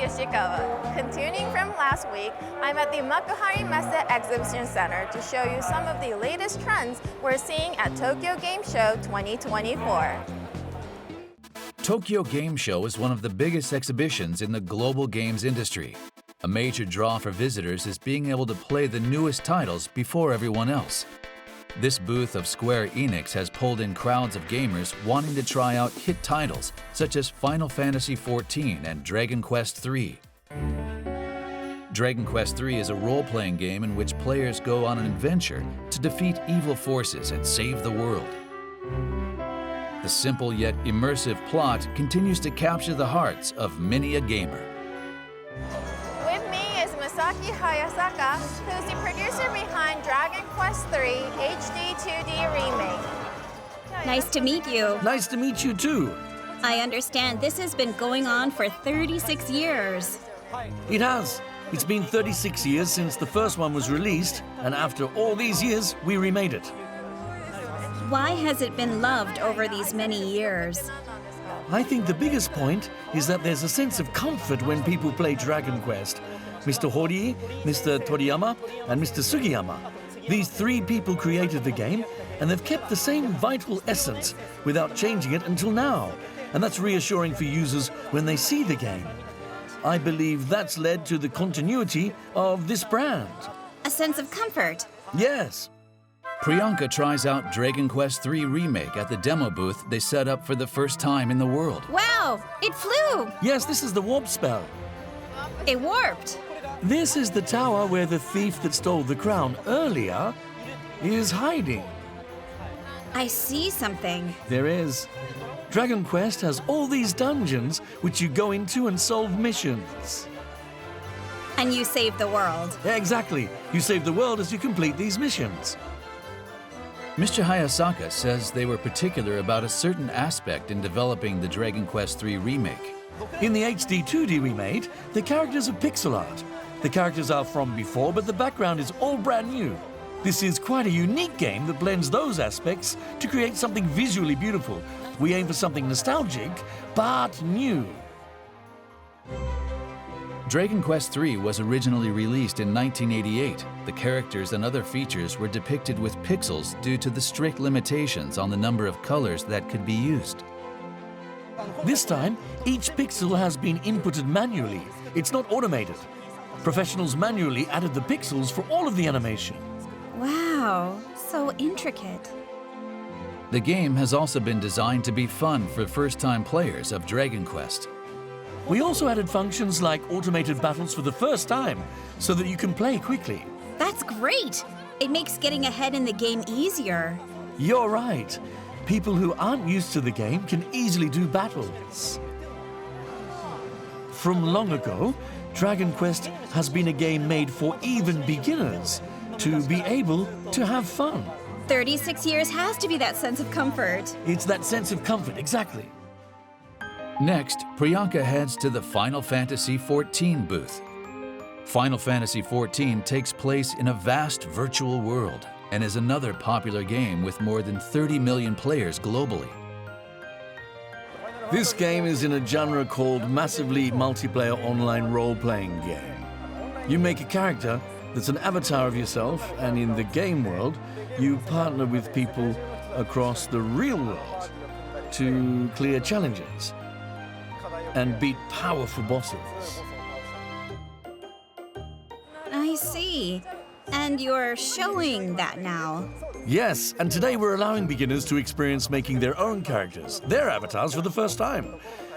Yoshikawa. Continuing from last week, I'm at the Makuhari Messe Exhibition Center to show you some of the latest trends we're seeing at Tokyo Game Show 2024. Tokyo Game Show is one of the biggest exhibitions in the global games industry. A major draw for visitors is being able to play the newest titles before everyone else. This booth of Square Enix has pulled in crowds of gamers wanting to try out hit titles such as Final Fantasy XIV and Dragon Quest III. Dragon Quest III is a role-playing game in which players go on an adventure to defeat evil forces and save the world. The simple yet immersive plot continues to capture the hearts of many a gamer. With me is Masaki Hayasaka, who's the producer behind Dragon Quest III HD 2D Remake. Nice to meet you. Nice to meet you too. I understand this has been going on for 36 years. It has. It's been 36 years since the first one was released, and after all these years, we remade it. Why has it been loved over these many years? I think the biggest point is that there's a sense of comfort when people play Dragon Quest. Mr. Horii, Mr. Toriyama, and Mr. Sugiyama. These three people created the game, and they've kept the same vital essence without changing it until now. And that's reassuring for users when they see the game. I believe that's led to the continuity of this brand. A sense of comfort. Yes. Priyanka tries out Dragon Quest III Remake at the demo booth they set up for the first time in the world. Wow, it flew! Yes, this is the warp spell. It warped. This is the tower where the thief that stole the crown earlier is hiding. I see something. There is. Dragon Quest has all these dungeons which you go into and solve missions. And you save the world. Exactly. You save the world as you complete these missions. Mr. Hayasaka says they were particular about a certain aspect in developing the Dragon Quest III Remake. In the HD 2D we made, the characters are pixel art. The characters are from before, but the background is all brand new. This is quite a unique game that blends those aspects to create something visually beautiful. We aim for something nostalgic, but new. Dragon Quest III was originally released in 1988. The characters and other features were depicted with pixels due to the strict limitations on the number of colors that could be used. This time, each pixel has been inputted manually. It's not automated. Professionals manually added the pixels for all of the animation. Wow, so intricate. The game has also been designed to be fun for first-time players of Dragon Quest. We also added functions like automated battles for the first time, so that you can play quickly. That's great! It makes getting ahead in the game easier. You're right. People who aren't used to the game can easily do battles. From long ago, Dragon Quest has been a game made for even beginners to be able to have fun. 36 years has to be that sense of comfort. It's that sense of comfort, exactly. Next, Priyanka heads to the Final Fantasy XIV booth. Final Fantasy XIV takes place in a vast virtual world and is another popular game with more than 30 million players globally. This game is in a genre called massively multiplayer online role-playing game. You make a character that's an avatar of yourself, and in the game world, you partner with people across the real world to clear challenges and beat powerful bosses. I see. And you're showing that now. Yes, and today we're allowing beginners to experience making their own characters, their avatars, for the first time.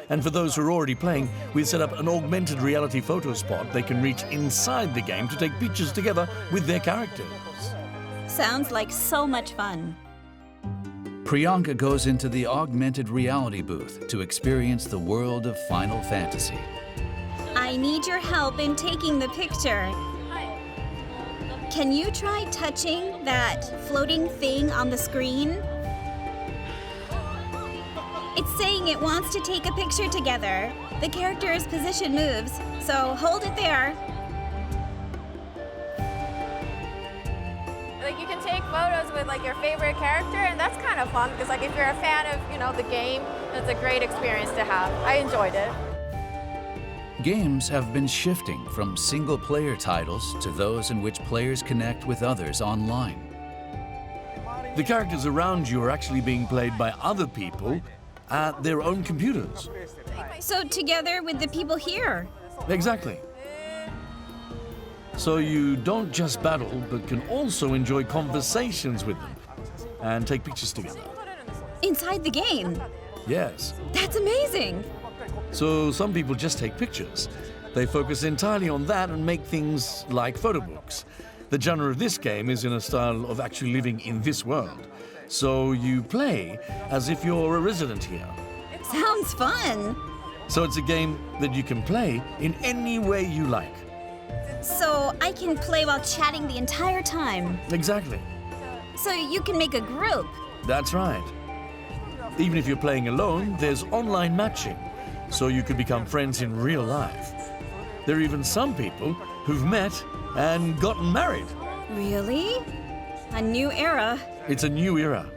And for those who are already playing, we've set up an augmented reality photo spot they can reach inside the game to take pictures together with their characters. Sounds like so much fun. Priyanka goes into the augmented reality booth to experience the world of Final Fantasy. I need your help in taking the picture. Can you try touching that floating thing on the screen? It's saying it wants to take a picture together. The character's position moves, so hold it there. Like, you can take photos with like your favorite character, and that's kind of fun because like if you're a fan of, the game, it's a great experience to have. I enjoyed it. Games have been shifting from single-player titles to those in which players connect with others online. The characters around you are actually being played by other people at their own computers. So together with the people here. Exactly. So you don't just battle, but can also enjoy conversations with them and take pictures together. Inside the game. Yes. That's amazing. So some people just take pictures. They focus entirely on that and make things like photo books. The genre of this game is in a style of actually living in this world. So you play as if you're a resident here. Sounds fun. So it's a game that you can play in any way you like. So I can play while chatting the entire time. Exactly. So you can make a group. That's right. Even if you're playing alone, there's online matching, so you could become friends in real life. There are even some people who've met and gotten married. Really? A new era. It's a new era.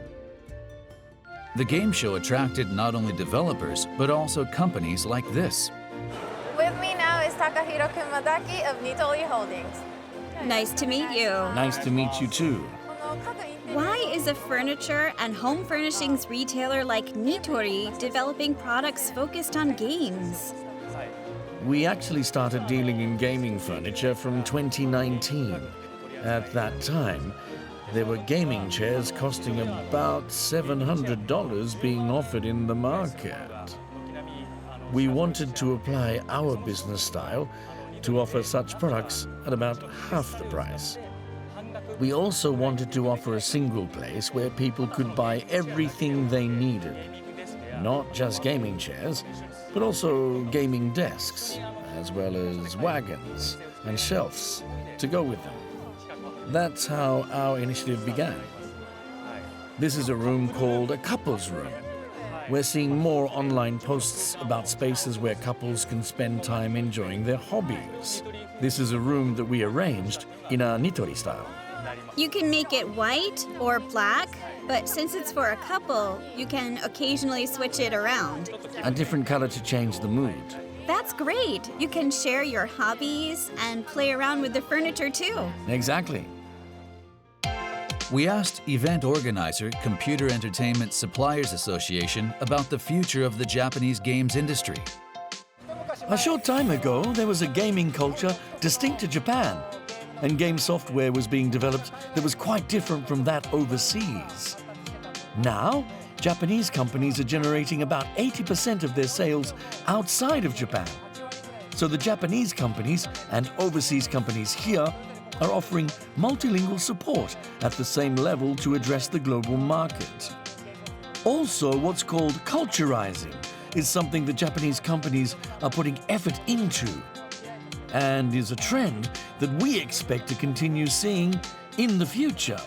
The game show attracted not only developers, but also companies like this. With me now is Takahiro Kumadaki of Nitori Holdings. Nice to meet you. Nice to meet you too. Why is a furniture and home furnishings retailer like Nitori developing products focused on games? We actually started dealing in gaming furniture from 2019. At that time, there were gaming chairs costing about $700 being offered in the market. We wanted to apply our business style to offer such products at about half the price. We also wanted to offer a single place where people could buy everything they needed. Not just gaming chairs, but also gaming desks, as well as wagons and shelves to go with them. That's how our initiative began. This is a room called a couples room. We're seeing more online posts about spaces where couples can spend time enjoying their hobbies. This is a room that we arranged in a Nitori style. You can make it white or black, but since it's for a couple, you can occasionally switch it around. A different color to change the mood. That's great. You can share your hobbies and play around with the furniture too. Exactly. We asked event organizer Computer Entertainment Suppliers Association about the future of the Japanese games industry. A short time ago, there was a gaming culture distinct to Japan, and game software was being developed that was quite different from that overseas. Now, Japanese companies are generating about 80% of their sales outside of Japan. So the Japanese companies and overseas companies here are offering multilingual support at the same level to address the global market. Also, what's called culturizing is something that Japanese companies are putting effort into, and is a trend that we expect to continue seeing in the future.